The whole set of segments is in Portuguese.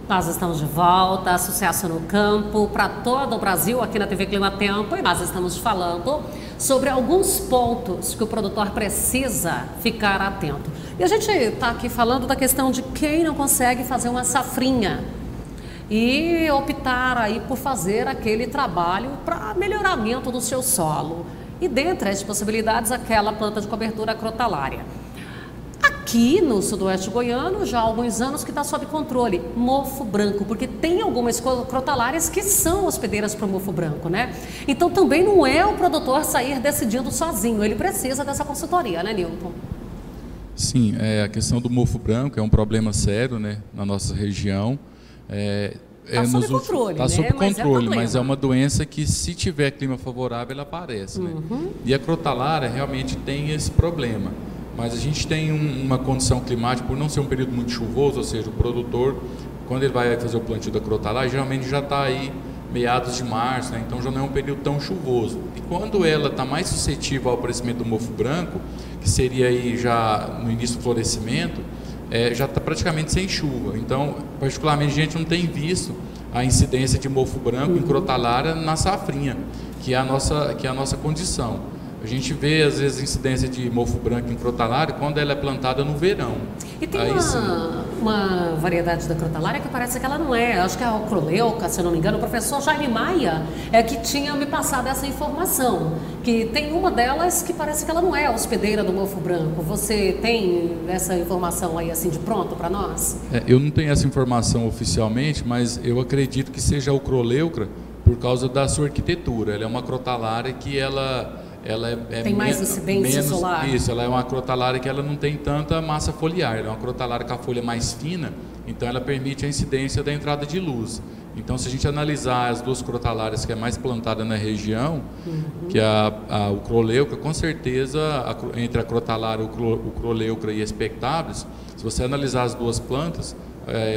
Nós estamos de volta, Associação no Campo, para todo o Brasil, aqui na TV Clima Tempo, e nós estamos falando sobre alguns pontos que o produtor precisa ficar atento. E a gente está aqui falando da questão de quem não consegue fazer uma safrinha e optar aí por fazer aquele trabalho para melhoramento do seu solo. E dentre as possibilidades, aquela planta de cobertura crotalária. Aqui no sudoeste goiano, já há alguns anos que está sob controle, mofo branco, porque tem algumas crotalárias que são hospedeiras para o mofo branco, né? Então também não é o produtor sair decidindo sozinho, ele precisa dessa consultoria, né, Nilton? Sim, a questão do mofo branco é um problema sério, né, na nossa região. Está sob controle, tá sob controle, mas é uma doença que, se tiver clima favorável, ela aparece, né? E a crotalária realmente tem esse problema. Mas a gente tem uma condição climática, por não ser um período muito chuvoso, ou seja, o produtor, quando ele vai fazer o plantio da crotalária, geralmente já está aí meados de março, né? Então já não é um período tão chuvoso. E quando ela está mais suscetível ao aparecimento do mofo branco, que seria aí já no início do florescimento, já está praticamente sem chuva. Então, particularmente, a gente não tem visto a incidência de mofo branco em crotalária na safrinha, que é a nossa condição. A gente vê, às vezes, incidência de mofo branco em crotalária quando ela é plantada no verão. E tem uma variedade da crotalária que parece que ela não é, acho que é a ocroleuca, se eu não me engano. O professor Jaime Maia que tinha me passado essa informação, que tem uma delas que parece que ela não é a hospedeira do mofo branco. Você tem essa informação aí assim de pronto para nós? Eu não tenho essa informação oficialmente, mas eu acredito que seja a ocroleuca por causa da sua arquitetura. Ela é uma crotalária que ela tem mais incidência solar. Isso, ela é uma crotalária que ela não tem tanta massa foliar, ela é uma crotalária com a folha mais fina, então ela permite a incidência da entrada de luz. Então, se a gente analisar as duas crotalárias que é mais plantada na região, que é a ocroleuca, com certeza, entre a crotalária, o ocroleuca e a expectáveis, se você analisar as duas plantas,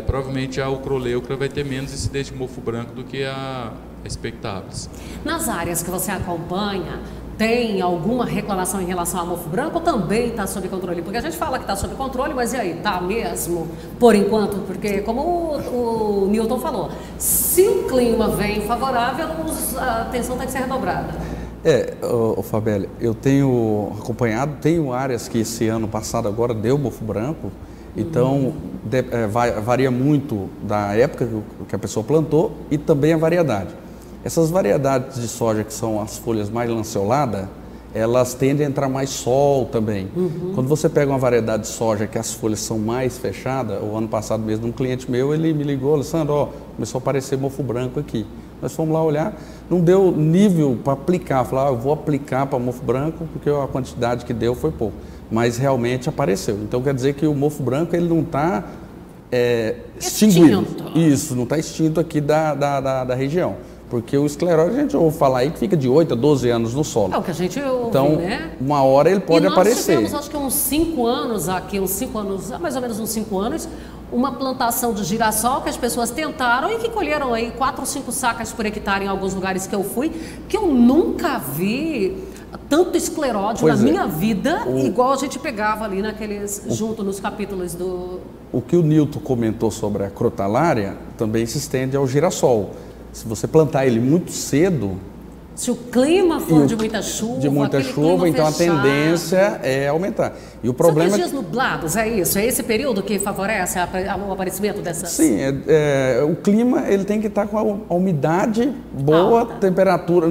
provavelmente a ocroleuca vai ter menos incidência de mofo branco do que a expectáveis. Nas áreas que você acompanha, tem alguma reclamação em relação ao mofo branco ou também está sob controle? Porque a gente fala que está sob controle, mas e aí, está mesmo por enquanto? Porque, como o Nilton falou, se o clima vem favorável, a atenção tem que ser redobrada. Fabeli, eu tenho acompanhado, tenho áreas que esse ano passado agora deu mofo branco, então varia muito da época que a pessoa plantou e também a variedade. Essas variedades de soja que são as folhas mais lanceoladas, elas tendem a entrar mais sol também. Quando você pega uma variedade de soja que as folhas são mais fechadas, o ano passado mesmo um cliente meu, ele me ligou, Alessandro, começou a aparecer mofo branco aqui. Nós fomos lá olhar, não deu nível para aplicar, falar, eu vou aplicar para mofo branco porque a quantidade que deu foi pouco. Mas realmente apareceu. Então quer dizer que o mofo branco ele não está extinguido. Isso, não está extinto aqui da região. Porque o escleróide, a gente ouve falar aí que fica de 8 a 12 anos no solo. É o que a gente ouve, então, né? Uma hora ele pode aparecer. Nós tivemos, acho que uns 5 anos aqui, mais ou menos uns 5 anos, uma plantação de girassol que as pessoas tentaram e que colheram aí 4 ou 5 sacas por hectare em alguns lugares que eu fui, que eu nunca vi tanto escleróide na minha vida, igual a gente pegava ali junto nos capítulos do... O que o Nilton comentou sobre a crotalária também se estende ao girassol. Se você plantar ele muito cedo... Se o clima for de muita chuva, então fechado, a tendência é aumentar. E o problema são os dias nublados, é isso? É esse período que favorece o aparecimento dessas... Sim, o clima ele tem que estar com a umidade boa, alta. Temperatura...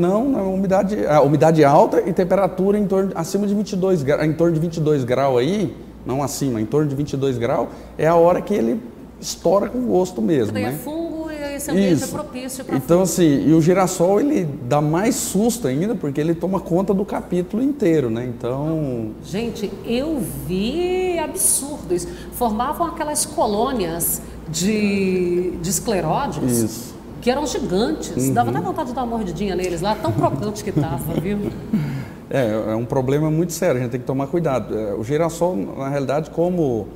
a umidade alta e temperatura acima de 22 graus, em torno de 22 graus aí, não acima, em torno de 22 graus, é a hora que ele estoura com gosto mesmo, né? É fungo e esse ambiente é propício para então, assim, e o girassol, ele dá mais susto ainda, porque ele toma conta do capítulo inteiro, né? Então... Gente, eu vi absurdo isso. Formavam aquelas colônias de escleróides que eram gigantes. Dava até vontade de dar uma mordidinha neles lá, tão crocante que tava, viu? É um problema muito sério, a gente tem que tomar cuidado. O girassol, na realidade, como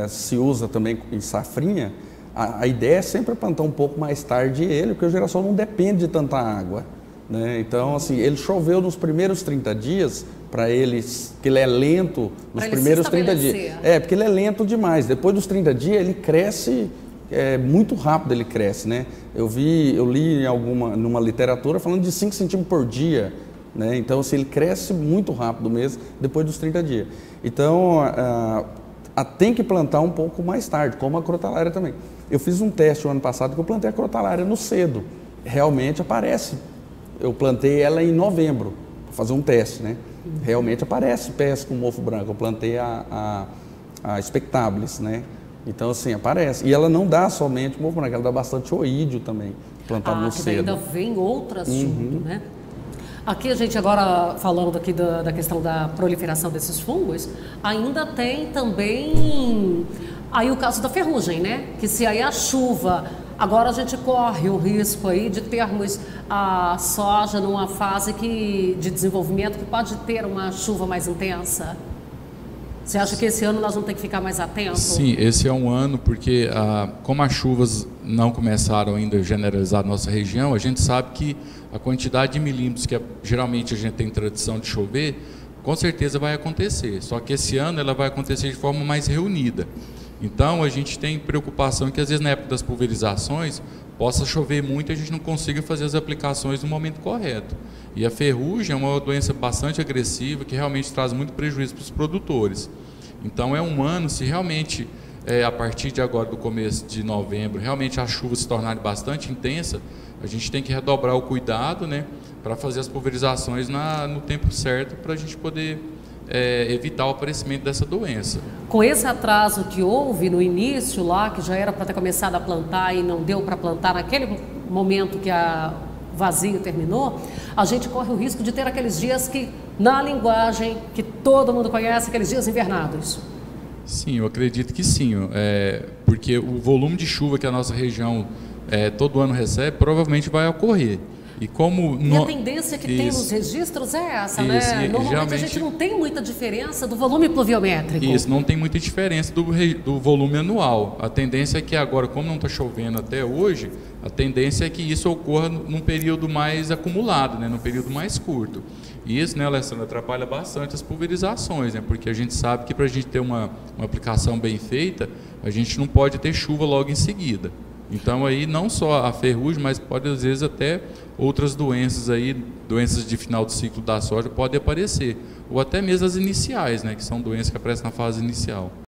se usa também em safrinha, a ideia é sempre plantar um pouco mais tarde ele, porque o girassol não depende de tanta água, né? Então, assim, ele choveu nos primeiros 30 dias, para ele, que ele é lento nos primeiros 30 dias. Porque ele é lento demais. Depois dos 30 dias, ele cresce muito rápido ele cresce, né? Eu li numa literatura falando de 5 centímetros por dia, né? Então, assim, ele cresce muito rápido mesmo, depois dos 30 dias. Então, tem que plantar um pouco mais tarde, como a crotalária também. Eu fiz um teste o ano passado que eu plantei a crotalária no cedo. Realmente aparece. Eu plantei ela em novembro, para fazer um teste, né? Realmente aparece pés com mofo branco. Eu plantei a Spectabilis, né? Então, assim, aparece. E ela não dá somente mofo branco, ela dá bastante oídio também, plantado no cedo. Ainda vem outras junto, né? Aqui a gente agora, falando aqui da questão da proliferação desses fungos, ainda tem também aí o caso da ferrugem, né? Que se aí a chuva, agora a gente corre o risco aí de termos a soja numa fase de desenvolvimento que pode ter uma chuva mais intensa. Você acha que esse ano nós vamos ter que ficar mais atentos? Sim, esse é um ano porque, como as chuvas não começaram ainda a generalizar a nossa região, a gente sabe que a quantidade de milímetros que geralmente a gente tem tradição de chover, com certeza vai acontecer. Só que esse ano ela vai acontecer de forma mais reunida. Então, a gente tem preocupação que, às vezes, na época das pulverizações, possa chover muito e a gente não consiga fazer as aplicações no momento correto. E a ferrugem é uma doença bastante agressiva que realmente traz muito prejuízo para os produtores. Então, é um ano, se realmente, a partir de agora, do começo de novembro, realmente as chuvas se tornarem bastante intensas, a gente tem que redobrar o cuidado, né, para fazer as pulverizações no tempo certo, para a gente poder evitar o aparecimento dessa doença. Com esse atraso que houve no início lá, que já era para ter começado a plantar e não deu para plantar naquele momento que a vazio terminou, a gente corre o risco de ter aqueles dias que, na linguagem que todo mundo conhece, aqueles dias invernados. Sim, eu acredito que sim, porque o volume de chuva que a nossa região todo ano recebe provavelmente vai ocorrer. E a tendência que tem nos registros é essa, né? Normalmente a gente não tem muita diferença do volume pluviométrico. Isso, não tem muita diferença do volume anual. A tendência é que agora, como não está chovendo até hoje, a tendência é que isso ocorra num período mais acumulado, né? Num período mais curto. E isso, né, Alessandra, atrapalha bastante as pulverizações, né? Porque a gente sabe que para a gente ter uma aplicação bem feita, a gente não pode ter chuva logo em seguida. Então aí não só a ferrugem, mas pode às vezes até outras doenças aí, doenças de final de ciclo da soja podem aparecer, ou até mesmo as iniciais, né, que são doenças que aparecem na fase inicial.